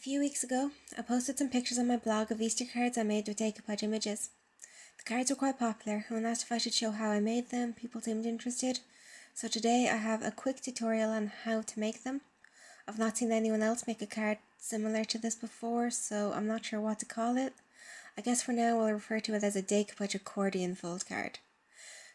few weeks ago, I posted some pictures on my blog of Easter cards I made with decoupage images. The cards were quite popular, and when asked if I should show how I made them, people seemed interested. So today I have a quick tutorial on how to make them. I've not seen anyone else make a card similar to this before, so I'm not sure what to call it. I guess for now we'll refer to it as a decoupage accordion fold card.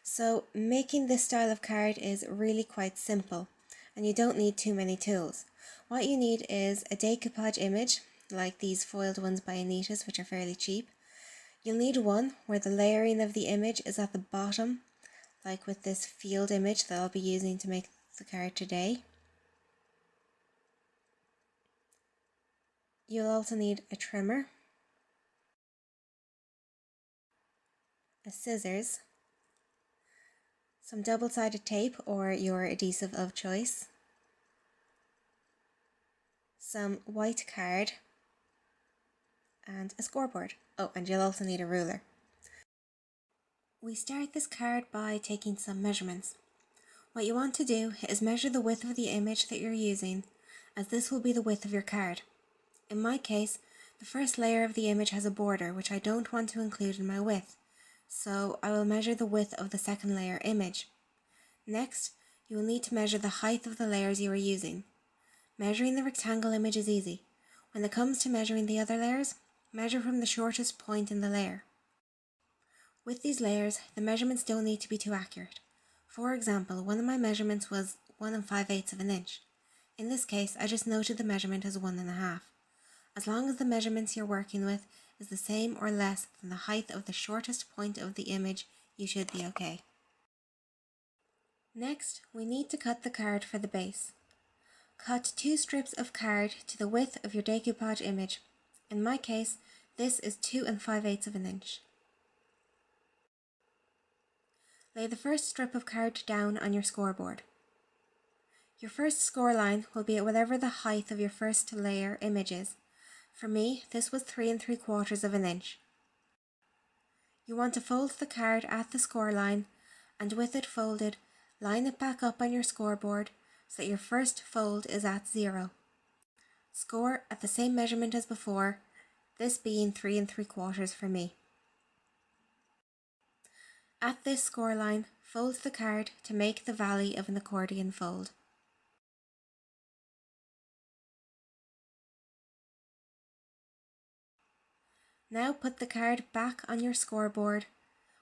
So making this style of card is really quite simple, and you don't need too many tools. What you need is a decoupage image, like these foiled ones by Anita's, which are fairly cheap. You'll need one where the layering of the image is at the bottom, like with this field image that I'll be using to make the card today. You'll also need a trimmer, a scissors, some double-sided tape or your adhesive of choice, some white card, and a scoreboard. Oh, and you'll also need a ruler. We start this card by taking some measurements. What you want to do is measure the width of the image that you're using, as this will be the width of your card. In my case, the first layer of the image has a border which I don't want to include in my width, so I will measure the width of the second layer image. Next, you will need to measure the height of the layers you are using. Measuring the rectangle image is easy. When it comes to measuring the other layers, measure from the shortest point in the layer. With these layers, the measurements don't need to be too accurate. For example, one of my measurements was 1 5/8 of an inch. In this case, I just noted the measurement as 1 1/2. As long as the measurements you're working with is the same or less than the height of the shortest point of the image, you should be okay. Next, we need to cut the card for the base. Cut 2 strips of card to the width of your decoupage image. In my case, this is 2 5/8 of an inch. Lay the first strip of card down on your scoreboard. Your first score line will be at whatever the height of your first layer image is. For me, this was 3 3/4 of an inch. You want to fold the card at the score line, and with it folded, line it back up on your scoreboard so that your first fold is at 0. Score at the same measurement as before, this being 3 3/4 for me. At this score line, fold the card to make the valley of an accordion fold. Now put the card back on your scoreboard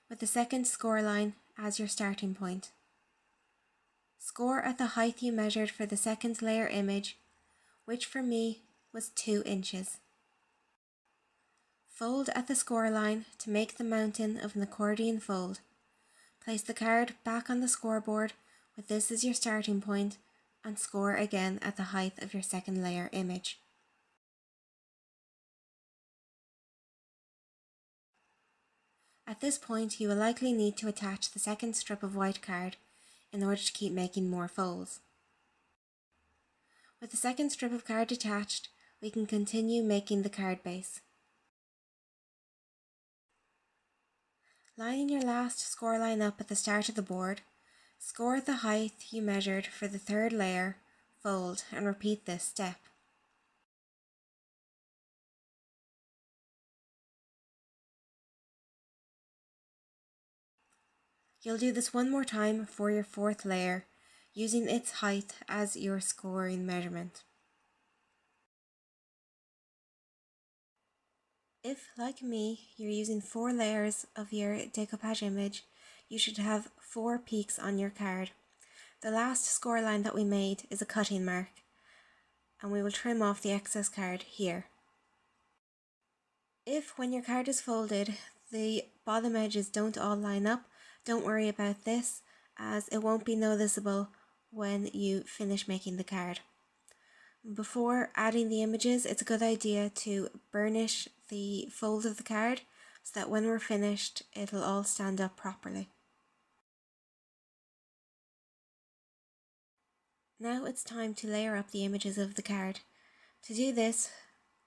with the second score line as your starting point. Score at the height you measured for the second layer image, which for me was 2 inches. Fold at the score line to make the mountain of an accordion fold. Place the card back on the scoreboard with this as your starting point and score again at the height of your second layer image. At this point, you will likely need to attach the second strip of white card in order to keep making more folds. With the second strip of card attached, we can continue making the card base. Lining your last score line up at the start of the board, score at the height you measured for the third layer, fold, and repeat this step. You'll do this one more time for your fourth layer, using its height as your scoring measurement. If, like me, you're using 4 layers of your decoupage image, you should have 4 peaks on your card. The last score line that we made is a cutting mark, and we will trim off the excess card here. If, when your card is folded, the bottom edges don't all line up, don't worry about this, as it won't be noticeable when you finish making the card. Before adding the images, it's a good idea to burnish the fold of the card so that when we're finished, it'll all stand up properly. Now it's time to layer up the images of the card. To do this,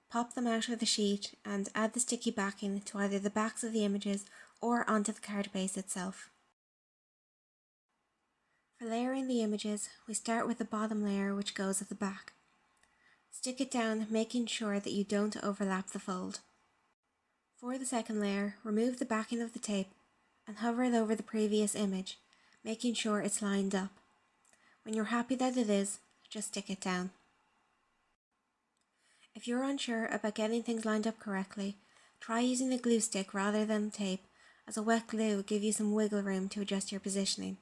pop them out of the sheet and add the sticky backing to either the backs of the images or onto the card base itself. For layering the images, we start with the bottom layer which goes at the back. Stick it down, making sure that you don't overlap the fold. For the second layer, remove the backing of the tape and hover it over the previous image, making sure it's lined up. When you're happy that it is, just stick it down. If you're unsure about getting things lined up correctly, try using a glue stick rather than tape, as a wet glue will give you some wiggle room to adjust your positioning.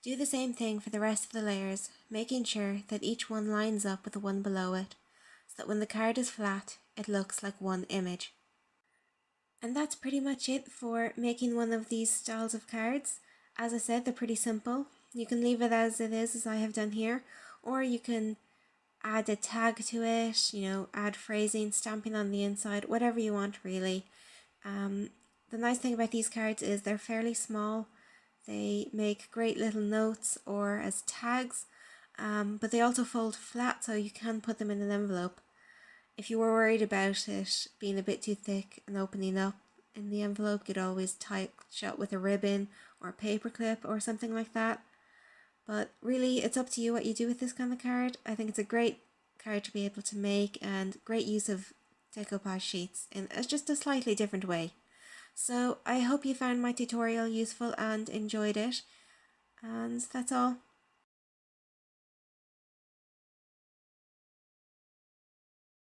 Do the same thing for the rest of the layers, making sure that each one lines up with the one below it, so that when the card is flat, it looks like one image. And that's pretty much it for making one of these styles of cards. As I said, they're pretty simple. You can leave it as it is, as I have done here, or you can add a tag to it, add phrasing, stamping on the inside, whatever you want really. The nice thing about these cards is they're fairly small. They make great little notes or as tags, but they also fold flat, so you can put them in an envelope. If you were worried about it being a bit too thick and opening up in the envelope, you could always tie it shut with a ribbon or a paper clip or something like that. But really, it's up to you what you do with this kind of card. I think it's a great card to be able to make, and great use of decoupage sheets in just a slightly different way. So I hope you found my tutorial useful and enjoyed it. And that's all.